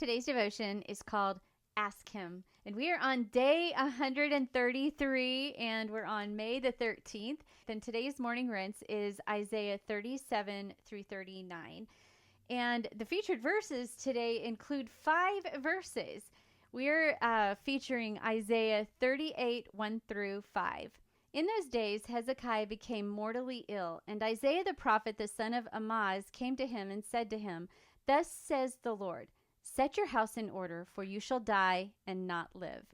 Today's devotion is called Ask Him. And we are on day 133 and we're on May the 13th. Then today's morning rinse is Isaiah 37 through 39. And the featured verses today include 5 verses. We're featuring Isaiah 38, 1 through 5. In those days, Hezekiah became mortally ill, and Isaiah the prophet, the son of Amoz, came to him and said to him, "Thus says the Lord, set your house in order, for you shall die and not live."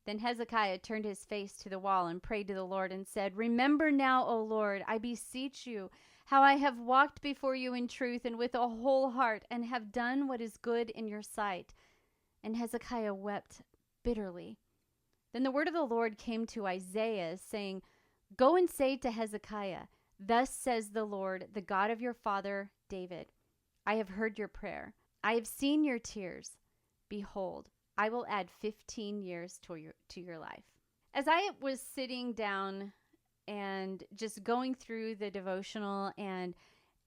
Then Hezekiah turned his face to the wall and prayed to the Lord and said, "Remember now, O Lord, I beseech you, how I have walked before you in truth and with a whole heart, and have done what is good in your sight." And Hezekiah wept bitterly. Then the word of the Lord came to Isaiah, saying, "Go and say to Hezekiah, thus says the Lord, the God of your father David, I have heard your prayer. I have seen your tears. Behold, I will add 15 years to your life." As I was sitting down and just going through the devotional and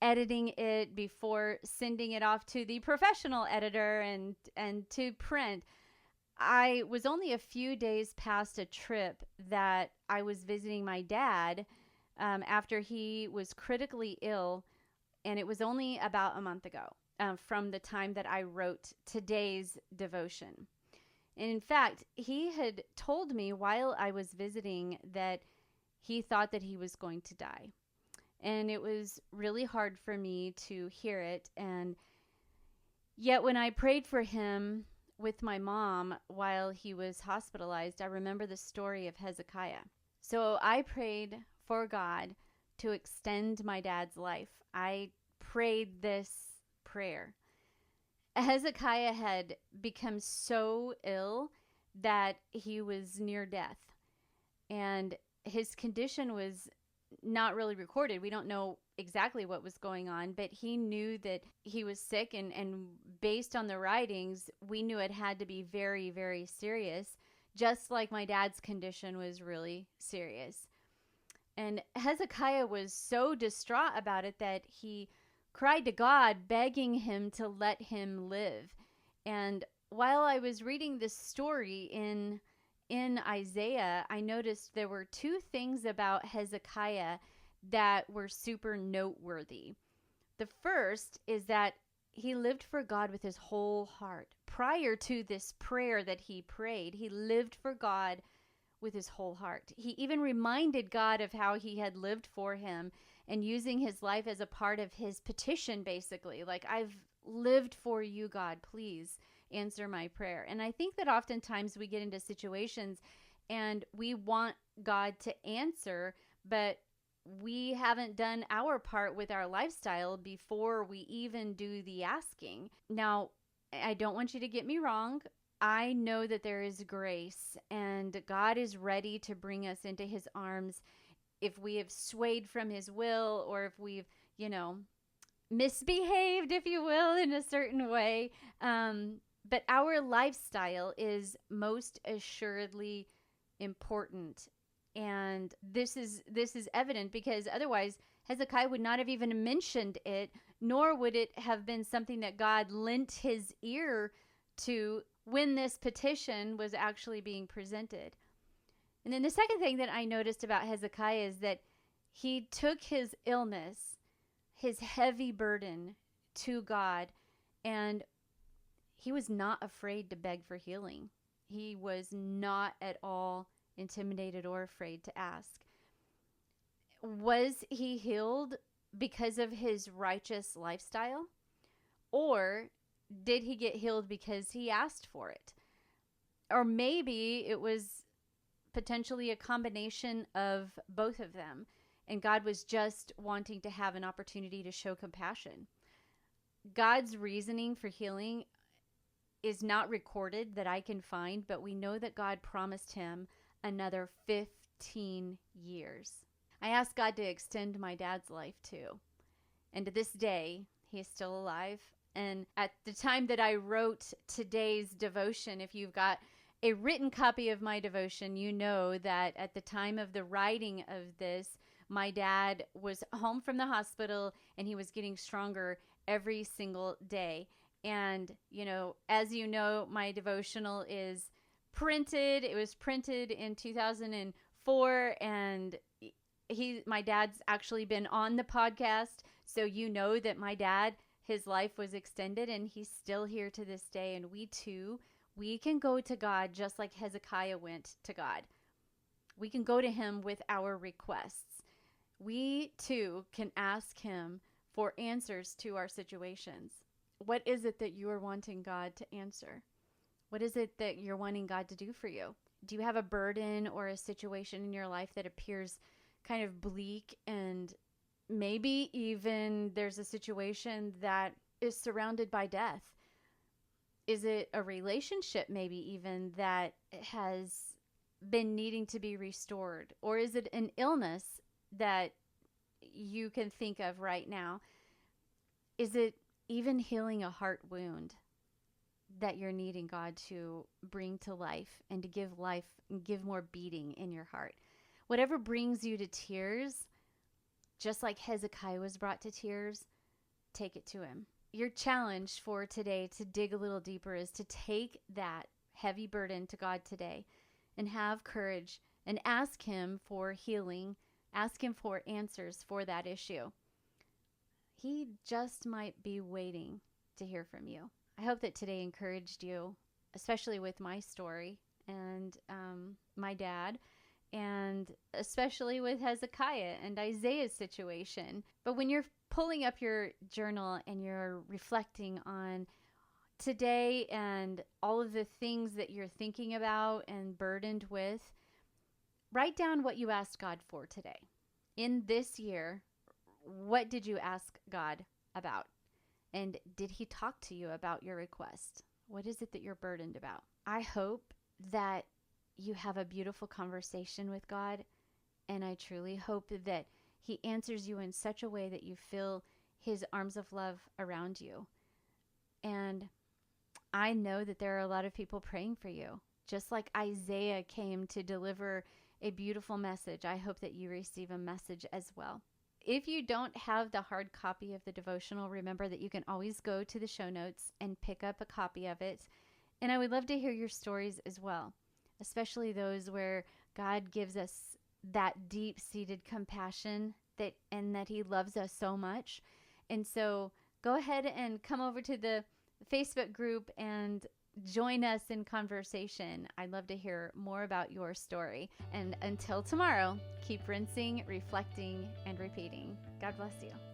editing it before sending it off to the professional editor and to print, I was only a few days past a trip that I was visiting my dad after he was critically ill, and it was only about a month ago from the time that I wrote today's devotion. And in fact, he had told me while I was visiting that he thought that he was going to die. And it was really hard for me to hear it. And yet when I prayed for him with my mom while he was hospitalized, I remember the story of Hezekiah. So I prayed for God to extend my dad's life. I prayed this prayer. Hezekiah had become so ill that he was near death, and his condition was not really recorded. We don't know exactly what was going on, but he knew that he was sick, and based on the writings, we knew it had to be very, very serious, just like my dad's condition was really serious. And Hezekiah was so distraught about it that he cried to God, begging him to let him live. And while I was reading this story in Isaiah, I noticed there were 2 things about Hezekiah that were super noteworthy. The first is that he lived for God with his whole heart. Prior to this prayer that he prayed, he lived for God with his whole heart. He even reminded God of how he had lived for him and using his life as a part of his petition, basically. Like, "I've lived for you, God, please answer my prayer." And I think that oftentimes we get into situations and we want God to answer, but we haven't done our part with our lifestyle before we even do the asking. Now, I don't want you to get me wrong. I know that there is grace, and God is ready to bring us into his arms if we have swayed from his will, or if we've, misbehaved, if you will, in a certain way. But our lifestyle is most assuredly important. And this is evident, because otherwise Hezekiah would not have even mentioned it, nor would it have been something that God lent his ear to when this petition was actually being presented. And then the second thing that I noticed about Hezekiah is that he took his illness, his heavy burden, to God, and he was not afraid to beg for healing. He was not at all intimidated or afraid to ask. Was he healed because of his righteous lifestyle? Or did he get healed because he asked for it? Or maybe it was potentially a combination of both of them, and God was just wanting to have an opportunity to show compassion. God's reasoning for healing is not recorded that I can find, but we know that God promised him another 15 years. I asked God to extend my dad's life too, and to this day, he is still alive. And at the time that I wrote today's devotion, if you've got a written copy of my devotion, you know that at the time of the writing of this, my dad was home from the hospital and he was getting stronger every single day. And, as you know, my devotional is printed. It was printed in 2004, and my dad's actually been on the podcast. So that my dad, his life was extended, and he's still here to this day. And we too, we can go to God just like Hezekiah went to God. We can go to him with our requests. We too can ask him for answers to our situations. What is it that you are wanting God to answer? What is it that you're wanting God to do for you? Do you have a burden or a situation in your life that appears kind of bleak, and maybe even there's a situation that is surrounded by death? Is it a relationship maybe even that has been needing to be restored? Or is it an illness that you can think of right now? Is it even healing a heart wound that you're needing God to bring to life and to give life and give more beating in your heart? Whatever brings you to tears, just like Hezekiah was brought to tears, take it to him. Your challenge for today to dig a little deeper is to take that heavy burden to God today and have courage and ask him for healing, ask him for answers for that issue. He just might be waiting to hear from you. I hope that today encouraged you, especially with my story and my dad, and especially with Hezekiah and Isaiah's situation. But when you're pulling up your journal and you're reflecting on today and all of the things that you're thinking about and burdened with, write down what you asked God for today. In this year, what did you ask God about? And did he talk to you about your request? What is it that you're burdened about? I hope that you have a beautiful conversation with God, and I truly hope that he answers you in such a way that you feel his arms of love around you. And I know that there are a lot of people praying for you. Just like Isaiah came to deliver a beautiful message, I hope that you receive a message as well. If you don't have the hard copy of the devotional, remember that you can always go to the show notes and pick up a copy of it. And I would love to hear your stories as well, especially those where God gives us that deep-seated compassion and that he loves us so much. And so go ahead and come over to the Facebook group and join us in conversation. I'd love to hear more about your story. And until tomorrow, keep rinsing, reflecting, and repeating. God bless you.